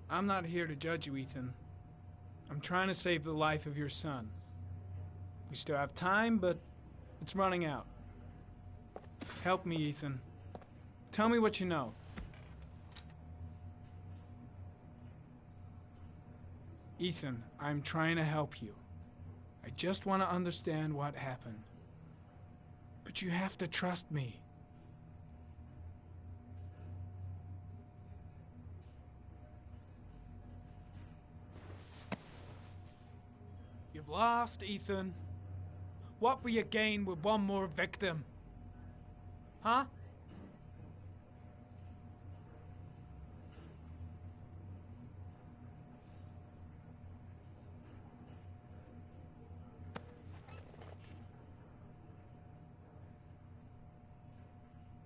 I'm not here to judge you, Ethan. I'm trying to save the life of your son. We still have time, but it's running out. Help me, Ethan. Tell me what you know. Ethan, I'm trying to help you. I just want to understand what happened. But you have to trust me. You've lost, Ethan. What will you gain with one more victim? Huh?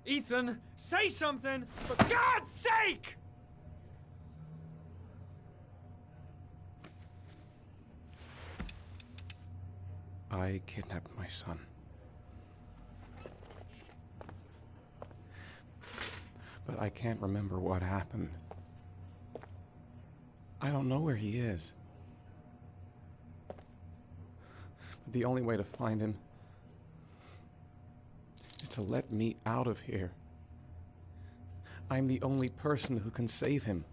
Ethan, say something, for God's sake! I kidnapped my son. But I can't remember what happened. I don't know where he is. But the only way to find him is to let me out of here. I'm the only person who can save him.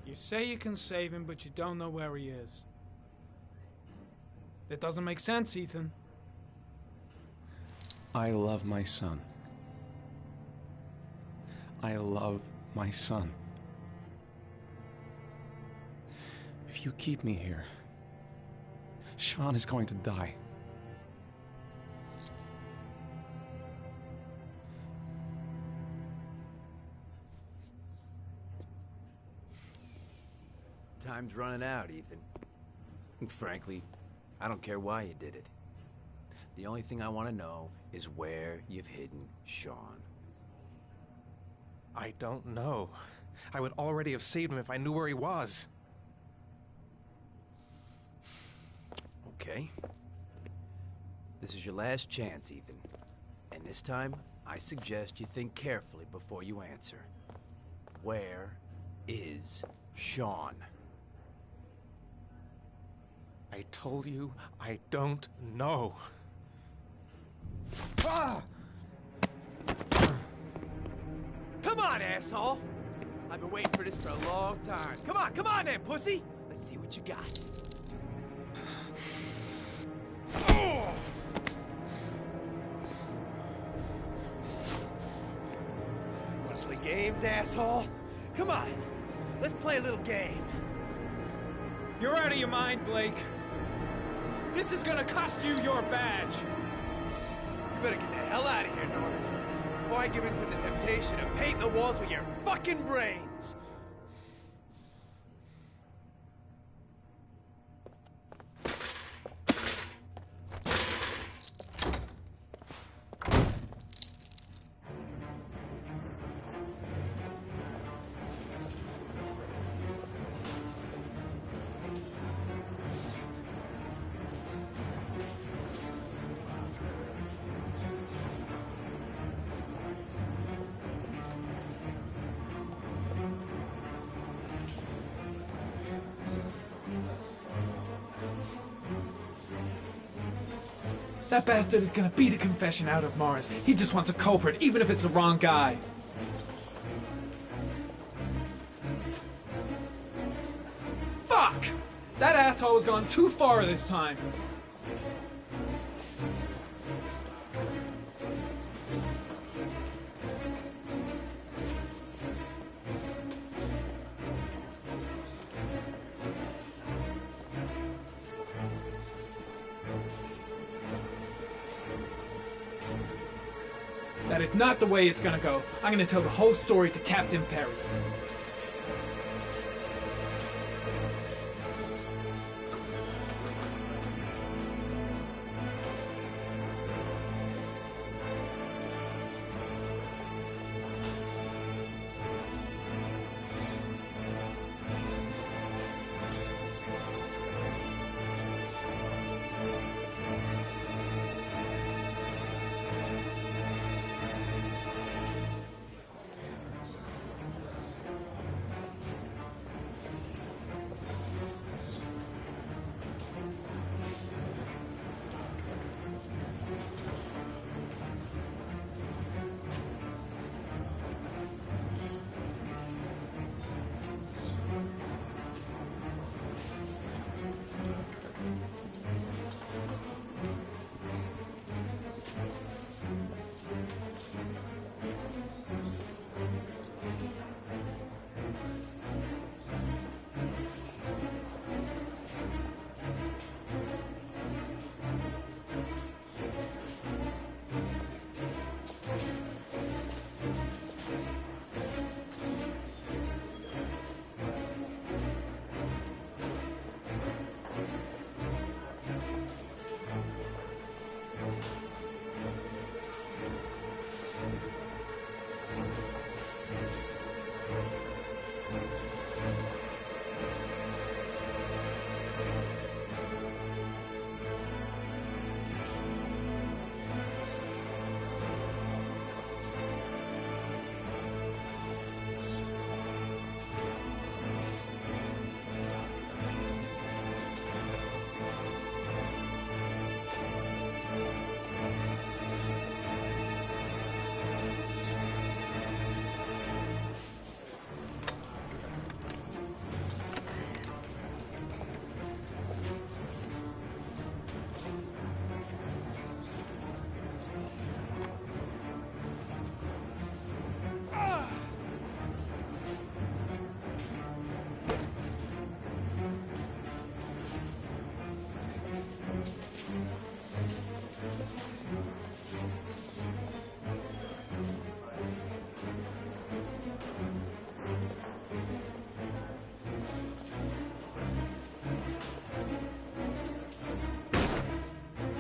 You say you can save him, but you don't know where he is. That doesn't make sense, Ethan. I love my son. I love my son. If you keep me here, Sean is going to die. Time's running out, Ethan. And frankly, I don't care why you did it. The only thing I want to know is where you've hidden Sean. I don't know. I would already have saved him if I knew where he was. Okay. This is your last chance, Ethan. And this time, I suggest you think carefully before you answer. Where is Sean? I told you I don't know. Ah! Come on, asshole! I've been waiting for this for a long time. Come on then, pussy! Let's see what you got. Oh! Wanna play games, asshole? Come on, let's play a little game. You're out of your mind, Blake. This is gonna cost you your badge. You better get the hell out of here, Norman, before I give in to the temptation of painting the walls with your fucking brains. That bastard is gonna beat a confession out of Morris. He just wants a culprit, even if it's the wrong guy. Fuck! That asshole has gone too far this time. That is not the way it's gonna go. I'm gonna tell the whole story to Captain Perry.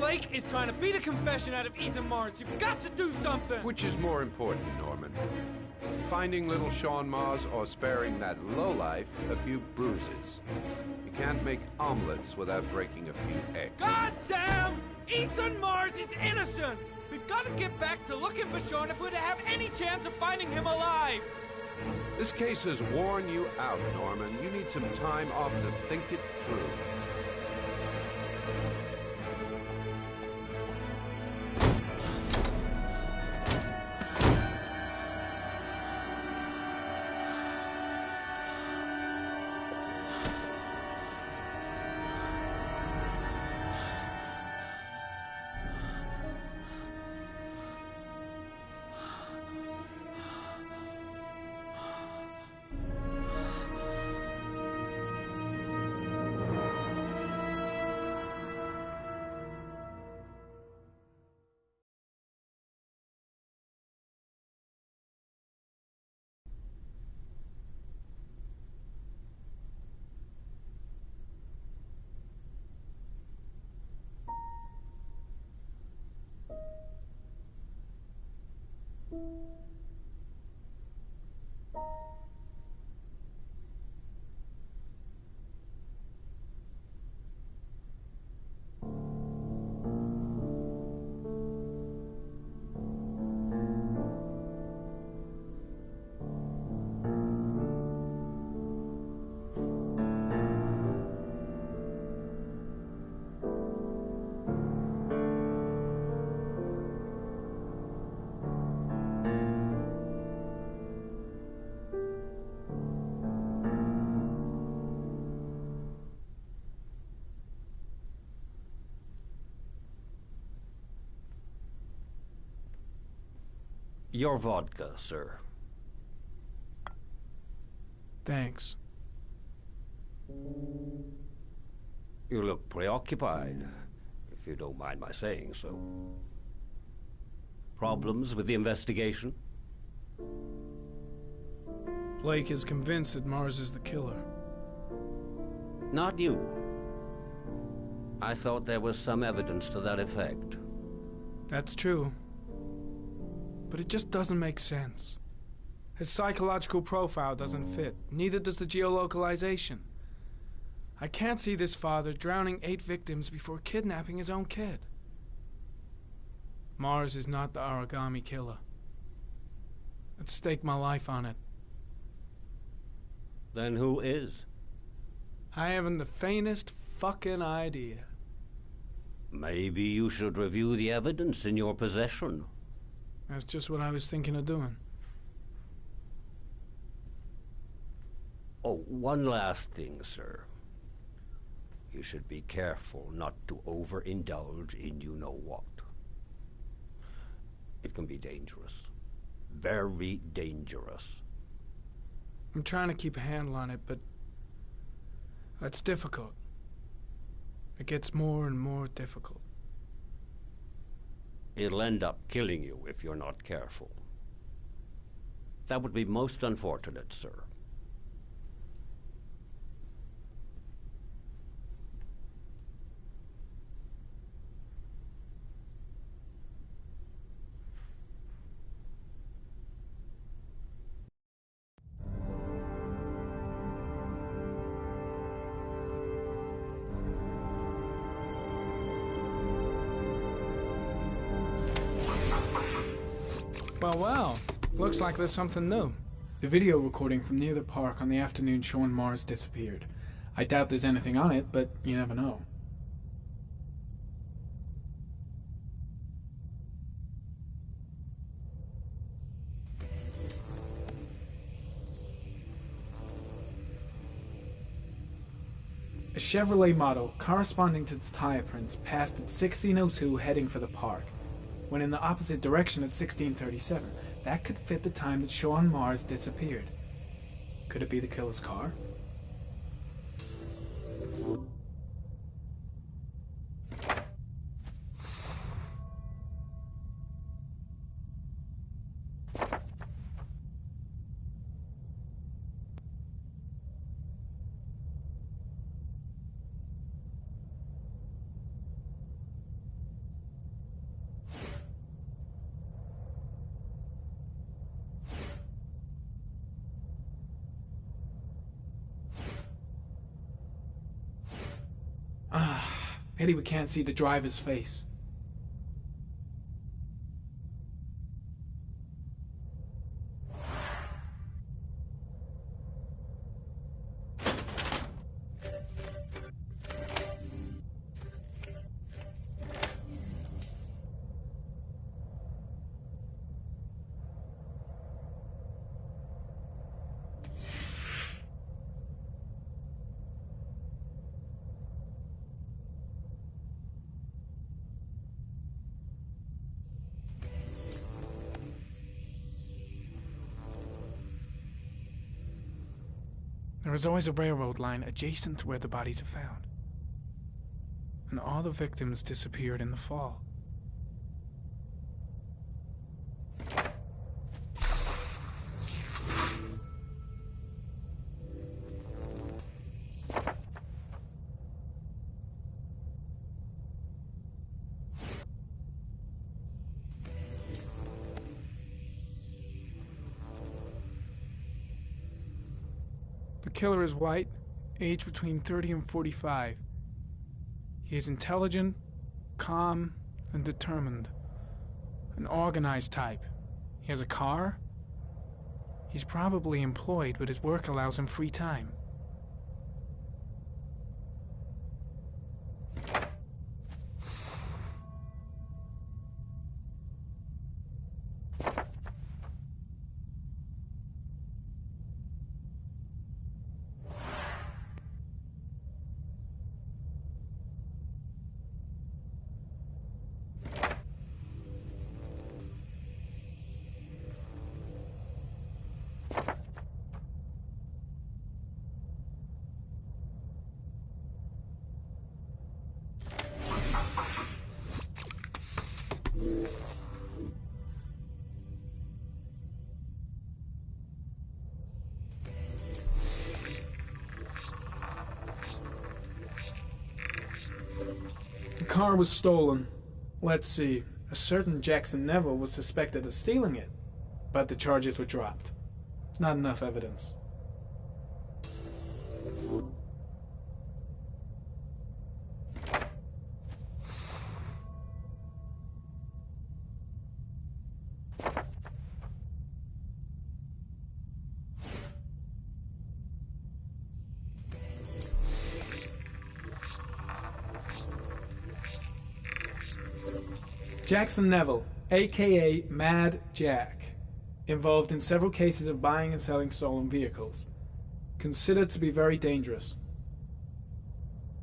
Blake is trying to beat a confession out of Ethan Mars. You've got to do something! Which is more important, Norman? Finding little Sean Mars or sparing that lowlife a few bruises? You can't make omelets without breaking a few eggs. God damn! Ethan Mars is innocent! We've got to get back to looking for Sean if we're to have any chance of finding him alive! This case has worn you out, Norman. You need some time off to think it through. Your vodka, sir. Thanks. You look preoccupied, if you don't mind my saying so. Problems with the investigation? Blake is convinced that Mars is the killer. Not you. I thought there was some evidence to that effect. That's true. But it just doesn't make sense. His psychological profile doesn't fit. Neither does the geolocalization. I can't see this father drowning 8 victims before kidnapping his own kid. Mars is not the Origami Killer. I'd stake my life on it. Then who is? I haven't the faintest fucking idea. Maybe you should review the evidence in your possession. That's just what I was thinking of doing. Oh, one last thing, sir. You should be careful not to overindulge in you-know-what. It can be dangerous. Very dangerous. I'm trying to keep a handle on it, but it's difficult. It gets more and more difficult. It'll end up killing you if you're not careful. That would be most unfortunate, sir. Well, looks like there's something new. The video recording from near the park on the afternoon Sean Mars disappeared. I doubt there's anything on it, but you never know. A Chevrolet model corresponding to the tire prints passed at 16:02 heading for the park. When in the opposite direction at 16:37. That could fit the time that Sean Mars disappeared. Could it be the killer's car? Pity we can't see the driver's face. There is always a railroad line adjacent to where the bodies are found. And all the victims disappeared in the fall. The killer is white, aged between 30 and 45. He is intelligent, calm, and determined. An organized type. He has a car. He's probably employed, but his work allows him free time. The car was stolen. Let's see. A certain Jackson Neville was suspected of stealing it, but the charges were dropped. Not enough evidence. Jackson Neville, aka Mad Jack, involved in several cases of buying and selling stolen vehicles. Considered to be very dangerous.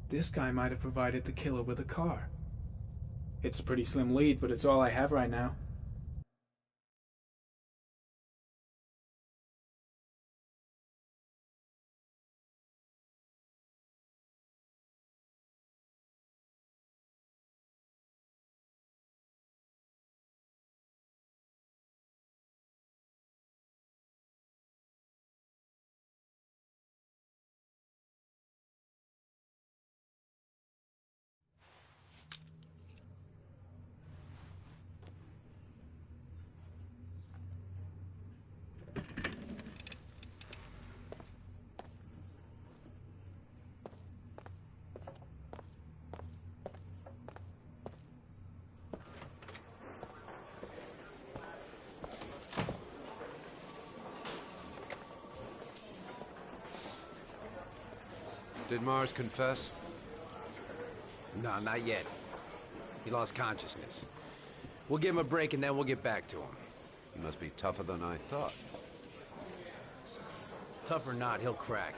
This guy might have provided the killer with a car. It's a pretty slim lead, but it's all I have right now. Did Mars confess? No, not yet. He lost consciousness. We'll give him a break and then we'll get back to him. He must be tougher than I thought. Tough or not, he'll crack.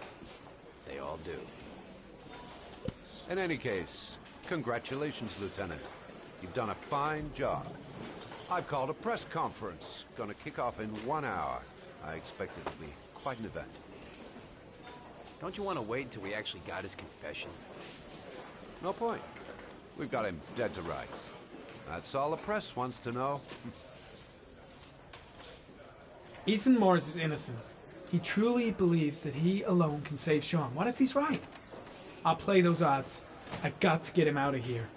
They all do. In any case, congratulations, Lieutenant. You've done a fine job. I've called a press conference. Gonna kick off in 1 hour. I expect it to be quite an event. Don't you want to wait until we actually got his confession? No point. We've got him dead to rights. That's all the press wants to know. Ethan Morris is innocent. He truly believes that he alone can save Sean. What if he's right? I'll play those odds. I've got to get him out of here.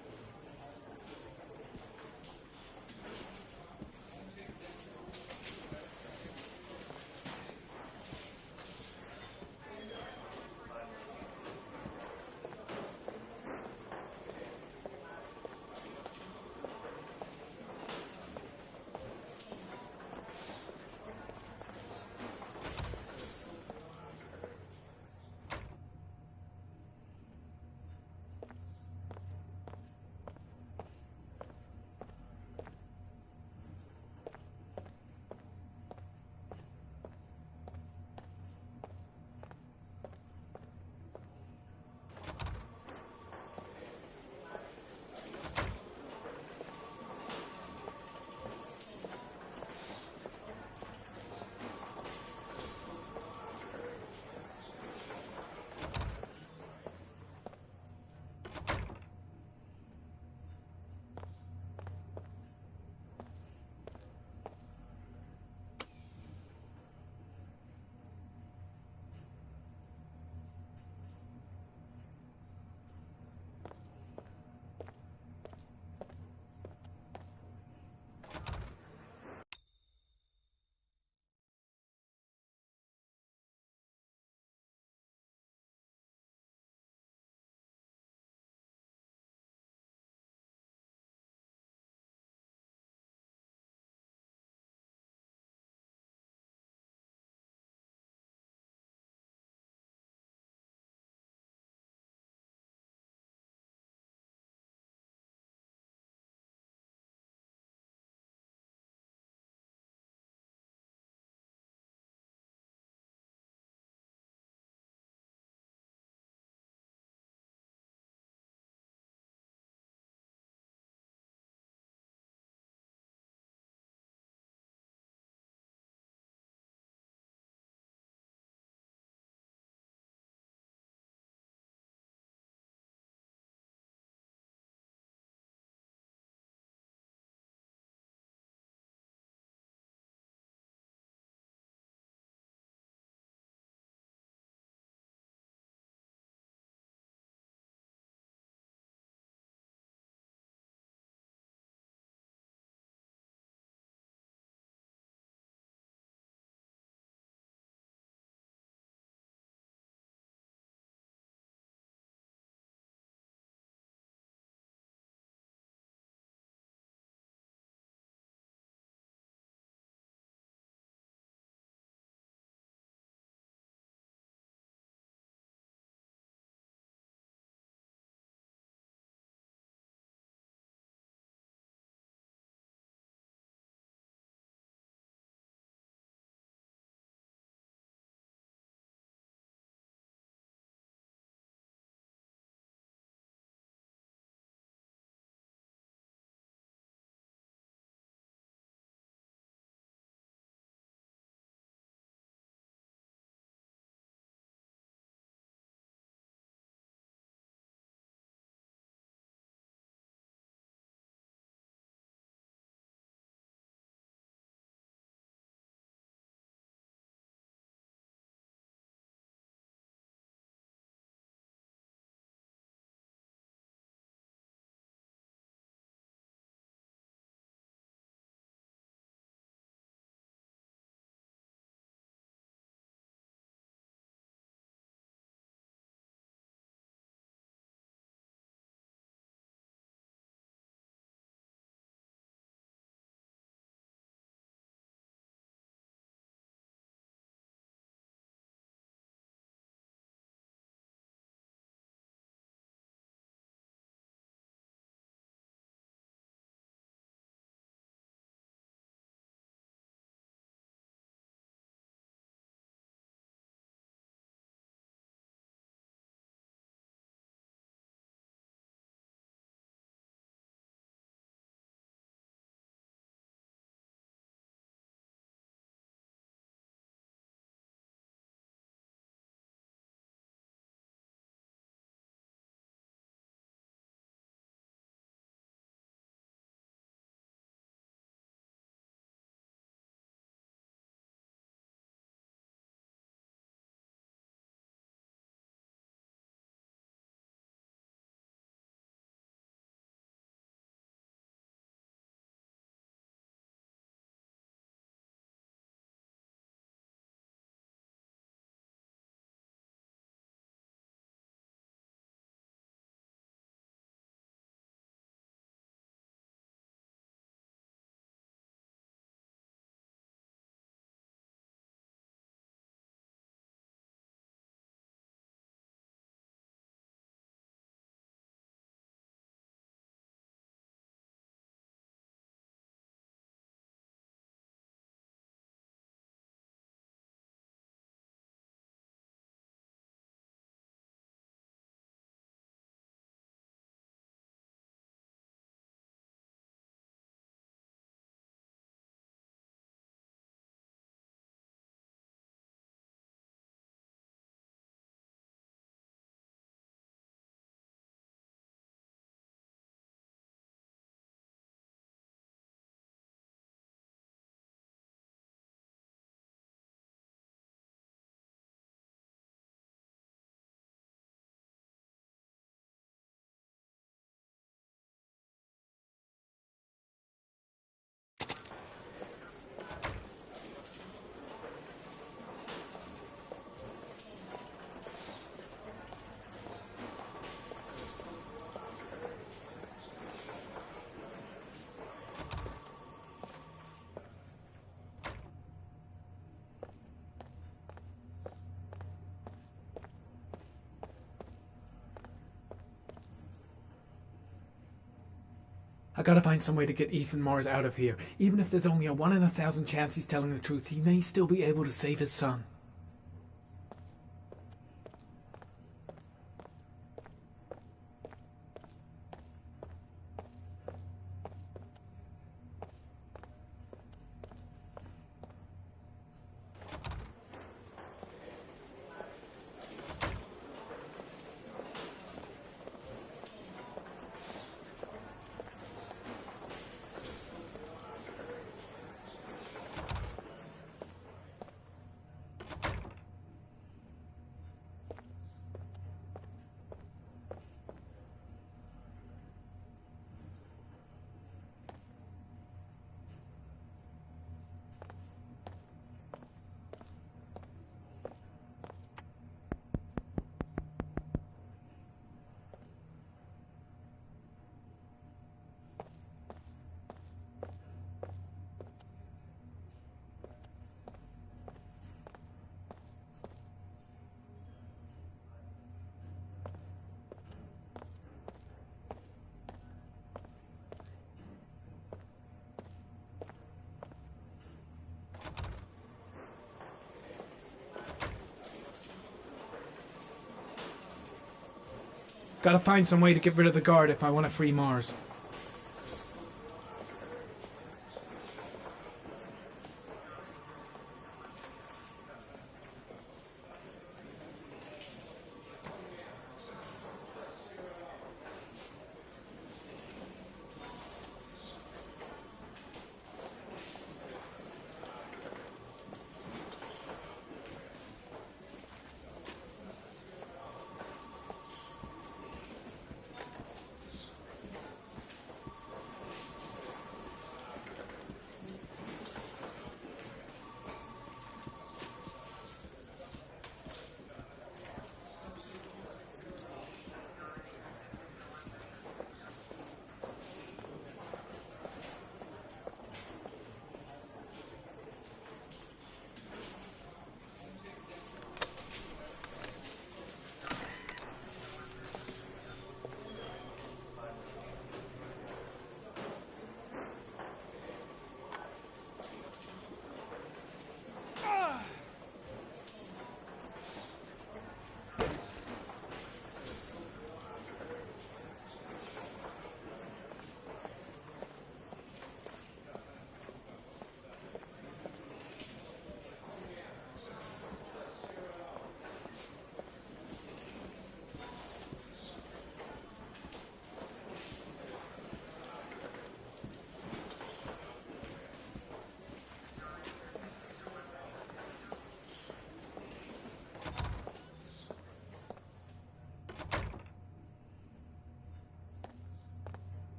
I gotta find some way to get Ethan Mars out of here. Even if there's only a 1 in 1,000 chance he's telling the truth, he may still be able to save his son. Gotta find some way to get rid of the guard if I want to free Mars.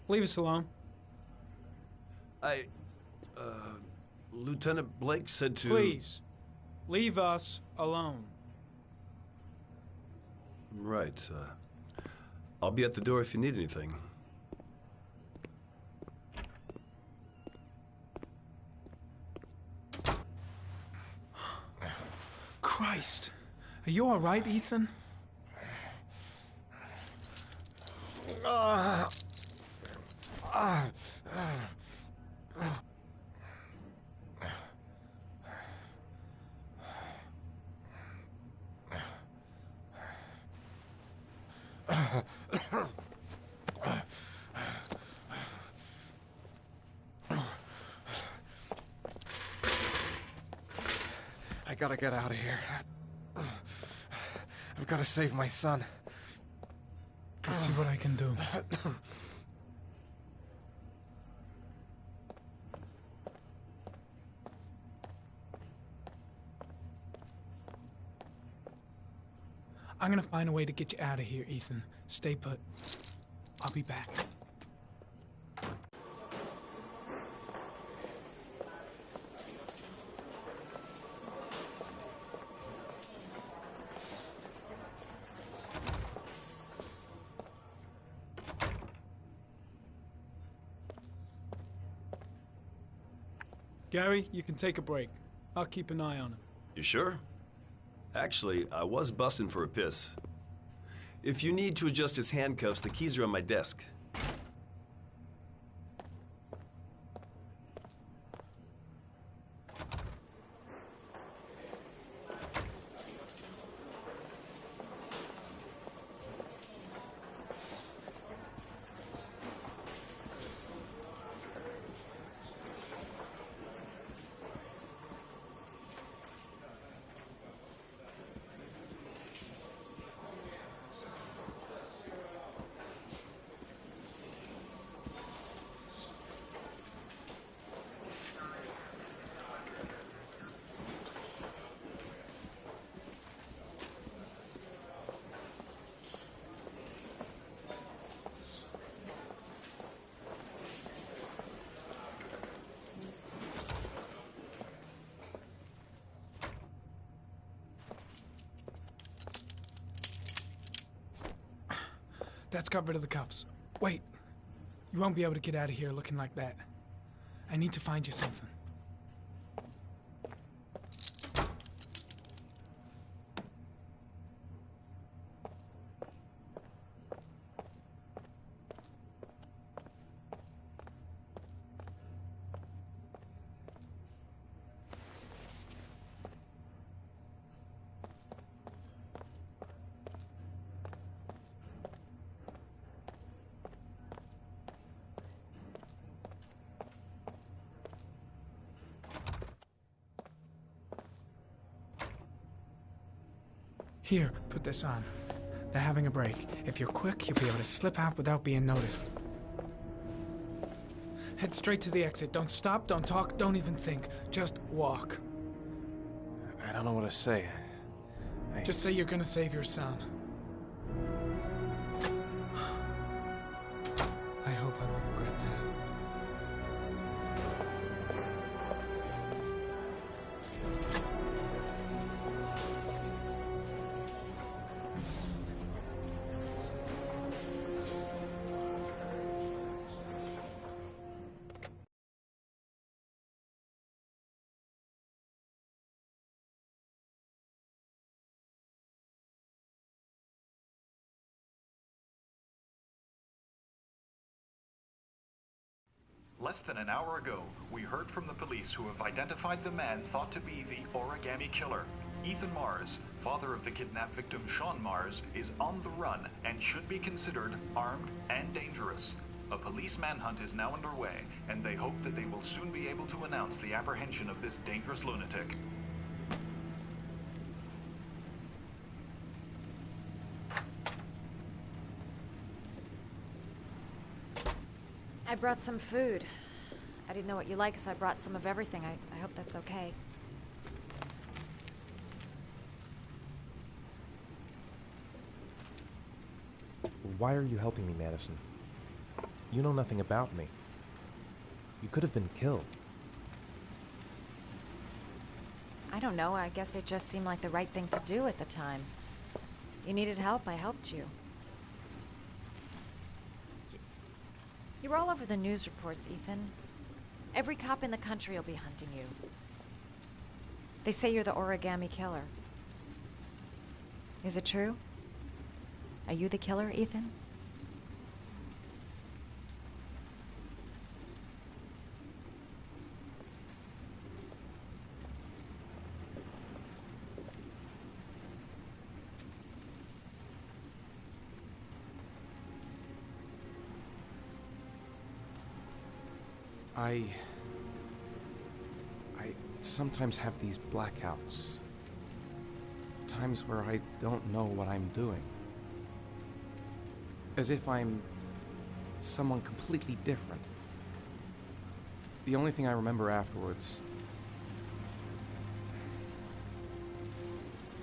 Leave us alone. Lieutenant Blake said to... Please, leave us alone. Right, I'll be at the door if you need anything. Christ. Are you all right, Ethan? I gotta get out of here. I've gotta save my son. Let's see what I can do. I'm gonna find a way to get you out of here, Ethan. Stay put. I'll be back. Gary, you can take a break. I'll keep an eye on him. You sure? Actually, I was busting for a piss. If you need to adjust his handcuffs, the keys are on my desk. That's got rid of the cuffs. Wait. You won't be able to get out of here looking like that. I need to find you something. Here, put this on. They're having a break. If you're quick, you'll be able to slip out without being noticed. Head straight to the exit. Don't stop, don't talk, don't even think. Just walk. I don't know what to say. Just say you're gonna save your son. I hope I won't regret that. Less than an hour ago, we heard from the police who have identified the man thought to be the Origami Killer. Ethan Mars, father of the kidnapped victim Sean Mars, is on the run and should be considered armed and dangerous. A police manhunt is now underway, and they hope that they will soon be able to announce the apprehension of this dangerous lunatic. I brought some food. I didn't know what you like, so I brought some of everything. I hope that's okay. Why are you helping me, Madison? You know nothing about me. You could have been killed. I don't know. I guess it just seemed like the right thing to do at the time. You needed help, I helped you. You were all over the news reports, Ethan. Every cop in the country will be hunting you. They say you're the Origami Killer. Is it true? Are you the killer, Ethan? I sometimes have these blackouts. Times where I don't know what I'm doing. As if I'm someone completely different. The only thing I remember afterwards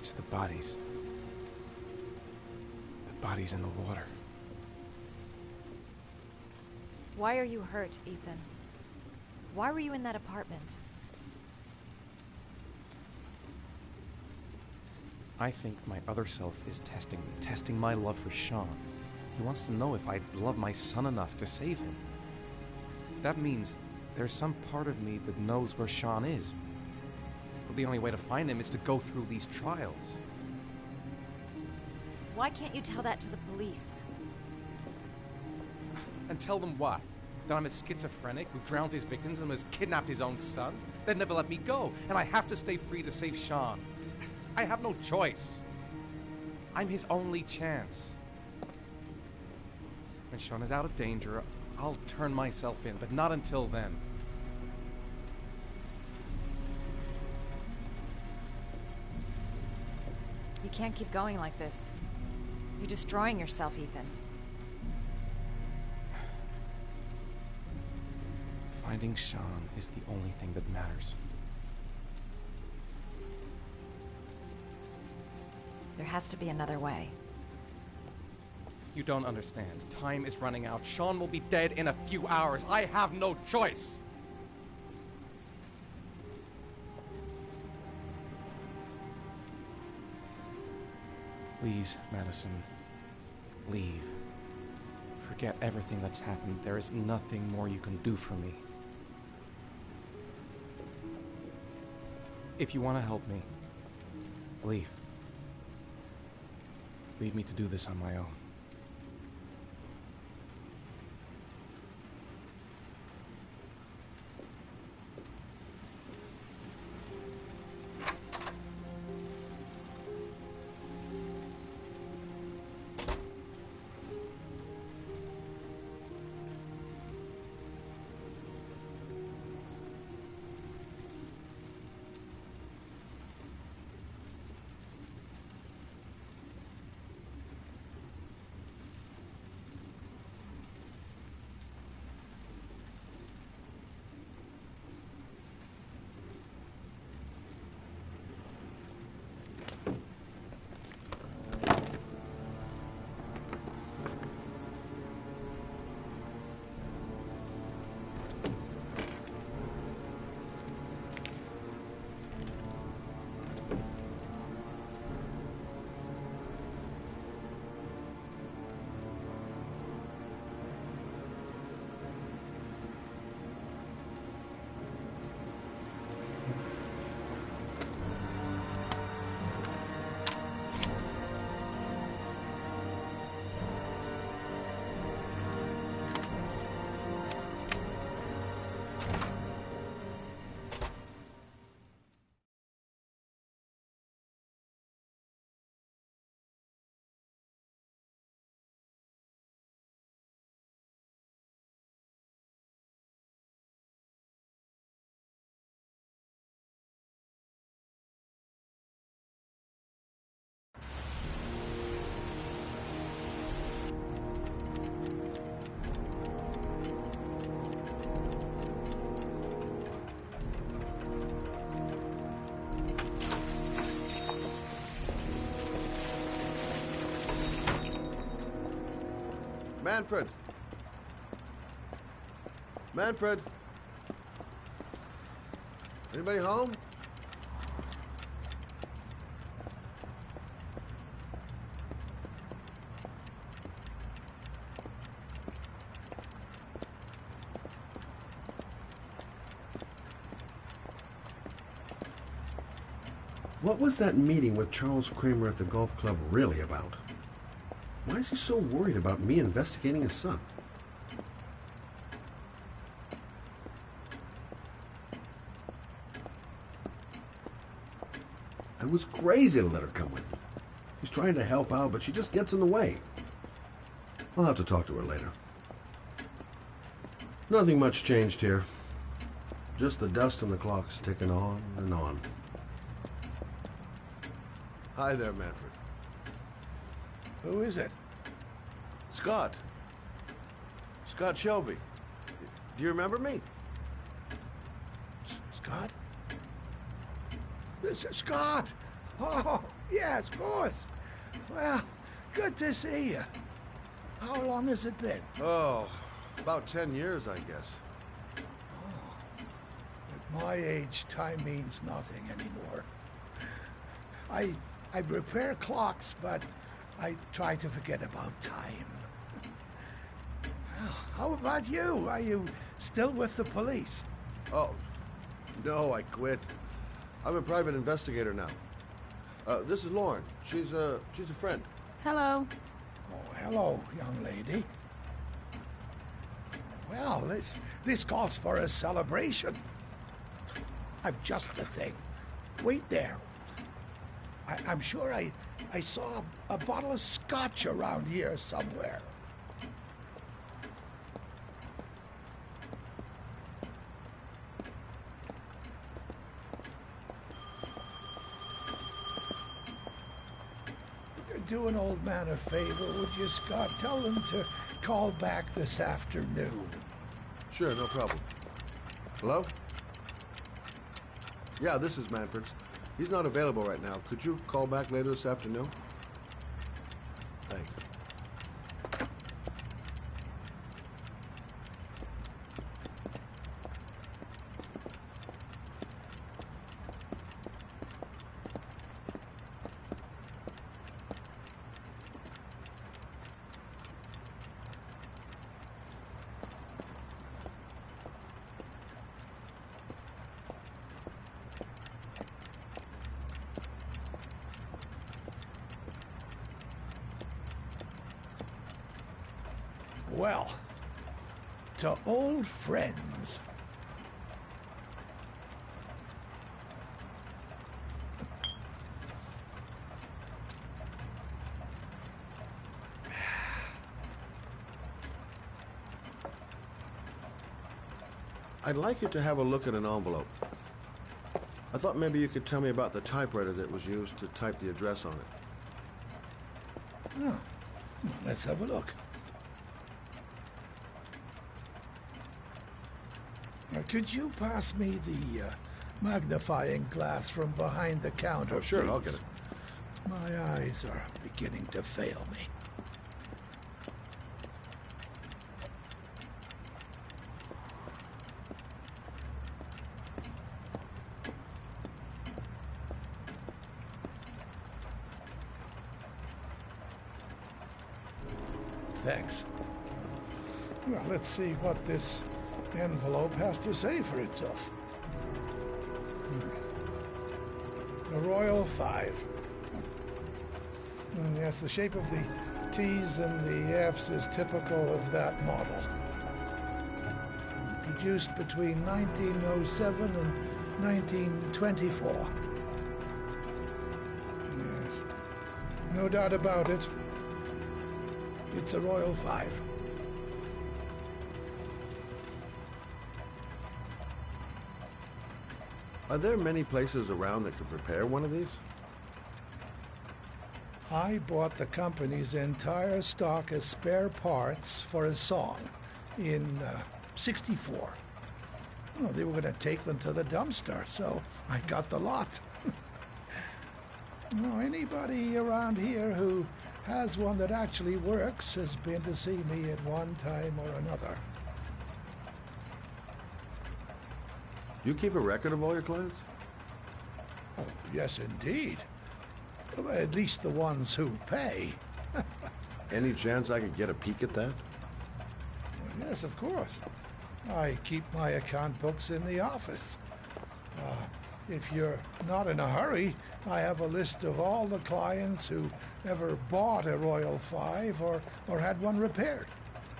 is the bodies. body's in the water. Why are you hurt, Ethan? Why were you in that apartment? I think my other self is testing me, testing my love for Sean. He wants to know if I love my son enough to save him. That means there's some part of me that knows where Sean is. But the only way to find him is to go through these trials. Why can't you tell that to the police? And tell them what? That I'm a schizophrenic who drowns his victims and has kidnapped his own son? They'd never let me go, and I have to stay free to save Sean. I have no choice. I'm his only chance. When Sean is out of danger, I'll turn myself in, but not until then. You can't keep going like this. You're destroying yourself, Ethan. Finding Sean is the only thing that matters. There has to be another way. You don't understand. Time is running out. Sean will be dead in a few hours. I have no choice. Please, Madison, leave. Forget everything that's happened. There is nothing more you can do for me. If you want to help me, leave. Leave me to do this on my own. Manfred! Manfred! Anybody home? What was that meeting with Charles Kramer at the golf club really about? Why is he so worried about me investigating his son? I was crazy to let her come with me. She's trying to help out, but she just gets in the way. I'll have to talk to her later. Nothing much changed here. Just the dust and the clocks ticking on and on. Hi there, Manfred. Who is it? Scott. Scott Shelby. Do you remember me? Scott? Scott! Oh, yes, of course. Well, Good to see you. How long has it been? Oh, about 10 years, I guess. At my age, time means nothing anymore. I repair clocks, but I try to forget about time. How about you? Are you still with the police? Oh, no, I quit. I'm a private investigator now. This is Lauren. She's a friend. Hello. Oh, hello, young lady. Well, this calls for a celebration. I've just the thing. Wait there. I'm sure I saw a bottle of scotch around here somewhere. Do an old man a favor, would you, Scott? Tell him to call back this afternoon. Sure, no problem. Hello? Yeah, this is Manfred's. He's not available right now. Could you call back later this afternoon? Thanks. Well, to old friends. I'd like you to have a look at an envelope. I thought maybe you could tell me about the typewriter that was used to type the address on it. Oh, let's have a look. Could you pass me the magnifying glass from behind the counter, Oh, sure, please? I'll get it. My eyes are beginning to fail me. Thanks. Well, let's see what this envelope has to say for itself. The Royal 5. Yes, the shape of the T's and the F's is typical of that model. Produced between 1907 and 1924. Yes. No doubt about it. It's a Royal 5. Are there many places around that could repair one of these? I bought the company's entire stock as spare parts for a song in '64. Well, they were going to take them to the dumpster, so I got the lot. Well, anybody around here who has one that actually works has been to see me at one time or another. You keep a record of all your clients? Oh, yes, indeed. Well, at least the ones who pay. Any chance I could get a peek at that? Well, yes, of course. I keep my account books in the office. If you're not in a hurry, I have a list of all the clients who ever bought a Royal 5 or had one repaired.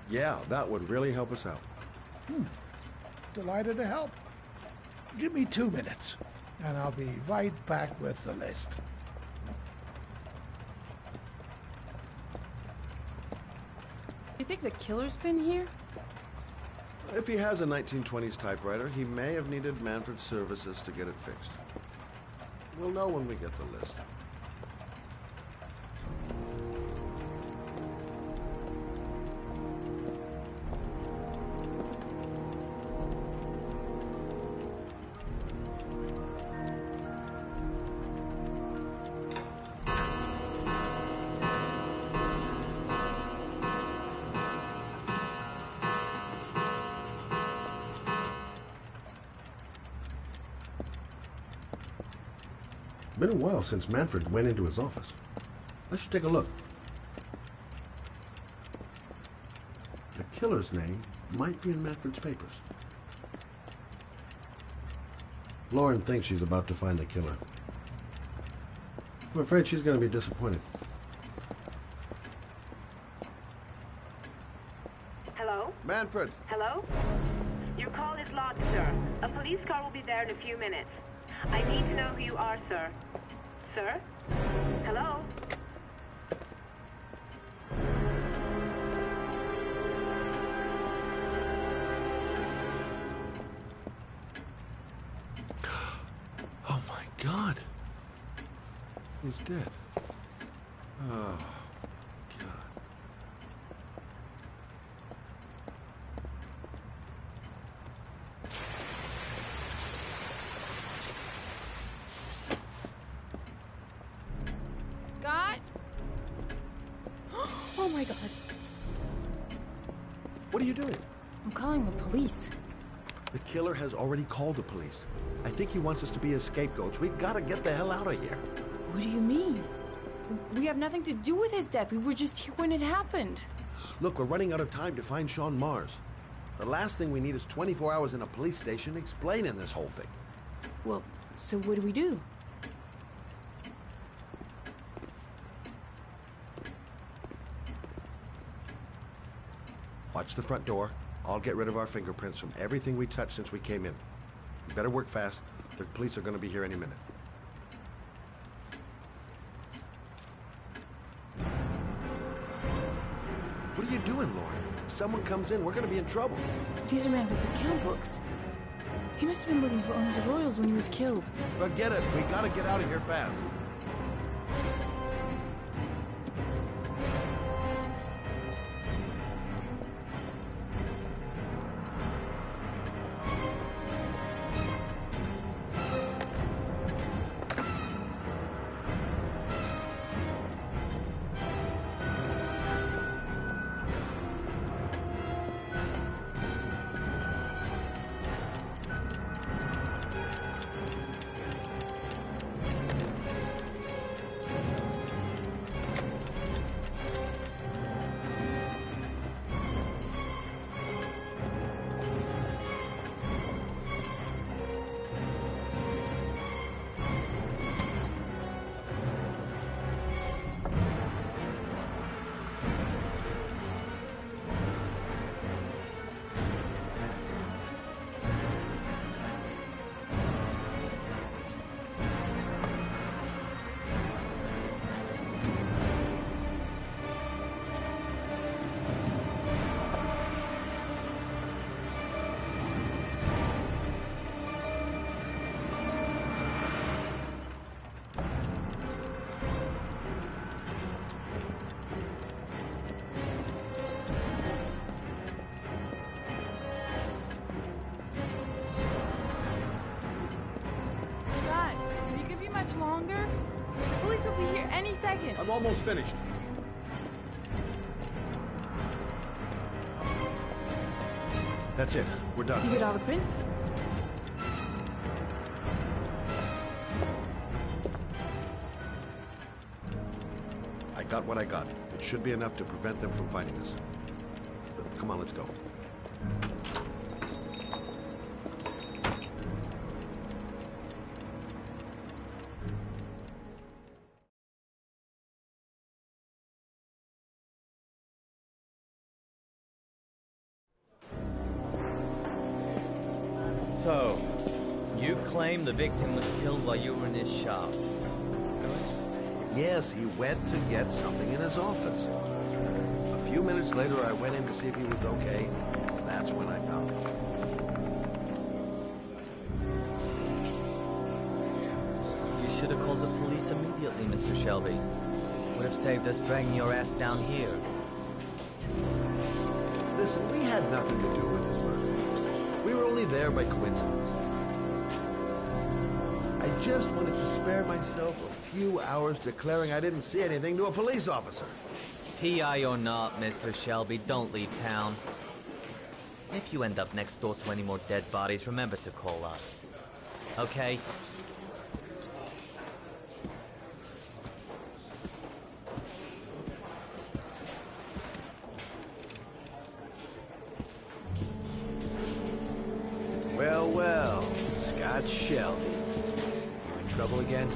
Yeah, that would really help us out. Delighted to help. Give me 2 minutes, and I'll be right back with the list. You think the killer's been here? If he has a 1920s typewriter, he may have needed Manfred's services to get it fixed. We'll know when we get the list. been a while since Manfred went into his office. I should take a look. The killer's name might be in Manfred's papers. Lauren thinks she's about to find the killer. I'm afraid she's going to be disappointed. Hello? Manfred! Hello? Your call is logged, sir. A police car will be there in a few minutes. I need to know who you are, sir. Sir? Hello? Oh my God. He's dead. Oh, God. Scott? Oh my God. What are you doing? I'm calling the police. The killer has already called the police. I think he wants us to be his scapegoats. We gotta get the hell out of here. What do you mean? We have nothing to do with his death. We were just here when it happened. Look, we're running out of time to find Sean Mars. The last thing we need is 24 hours in a police station explaining this whole thing. Well, so what do we do? Watch the front door. I'll get rid of our fingerprints from everything we touched since we came in. You better work fast. The police are going to be here any minute. What are you doing, Lauren? If someone comes in, we're going to be in trouble. These are Manfred's account books. He must have been looking for owners of Royals when he was killed. Forget it. We got to get out of here fast. Longer? The police will be here any second. I'm almost finished. That's it. We're done. You get all the prints? I got what I got. It should be enough to prevent them from finding us. Come on, let's go. So, you claim the victim was killed while you were in his shop? Yes, he went to get something in his office. A few minutes later, I went in to see if he was okay. That's when I found him. You should have called the police immediately, Mr. Shelby. Would have saved us dragging your ass down here. Listen, we had nothing to do with his murder. We were only there by coincidence. I just wanted to spare myself a few hours declaring I didn't see anything to a police officer. PI or not, Mr. Shelby, don't leave town. If you end up next door to any more dead bodies, remember to call us. Okay? about Shelby? You in trouble again?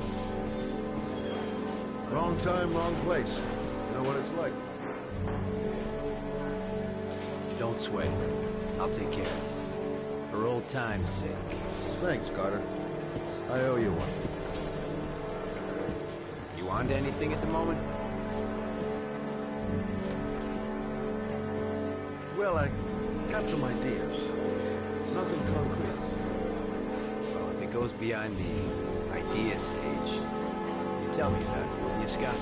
Wrong time, wrong place. You know what it's like. Don't sweat it. I'll take care of it. For old time's sake. Thanks, Carter. I owe you one. You on to anything at the moment? Well, I got some ideas. Nothing concrete. Well, if it goes beyond the idea stage, you tell me about it, will you, Scott?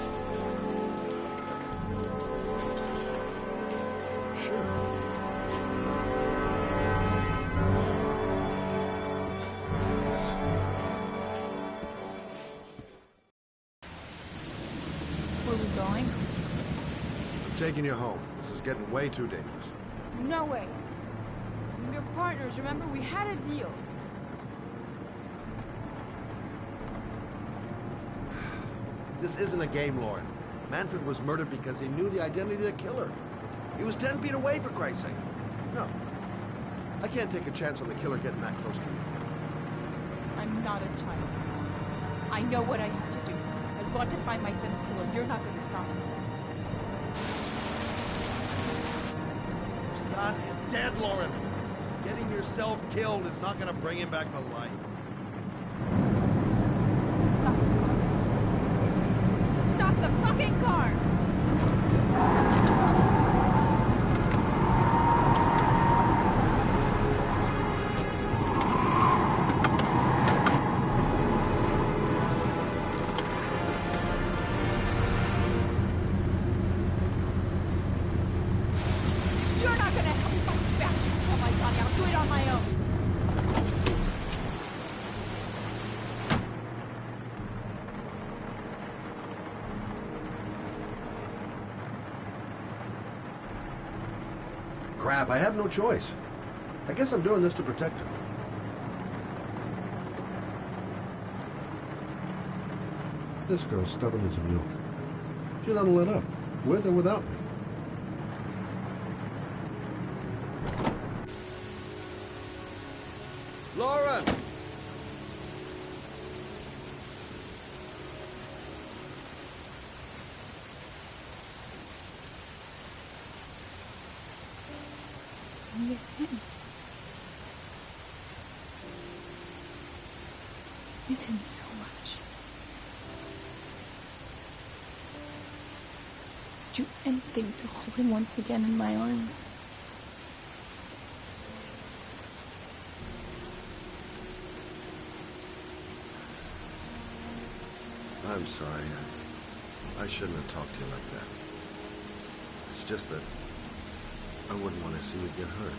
Where are we going? I'm taking you home. This is getting way too dangerous. No way. We're partners, remember? We had a deal. This isn't a game, Lauren. Manfred was murdered because he knew the identity of the killer. He was 10 feet away, for Christ's sake. No. I can't take a chance on the killer getting that close to me. I'm not a child. I know what I have to do. I've got to find my son's killer. You're not going to stop me. Your son is dead, Lauren. Getting yourself killed is not going to bring him back to life. Stop the fucking car! You're not gonna help me fight back. Oh my God, I'll do it on my own. Crap, I have no choice. I guess I'm doing this to protect her. This girl's stubborn as a mule. She doesn't let up, with or without me. Lauren! I miss him. I miss him so much. I'd do anything to hold him once again in my arms. I'm sorry. I shouldn't have talked to you like that. It's just that I wouldn't want to see you get hurt.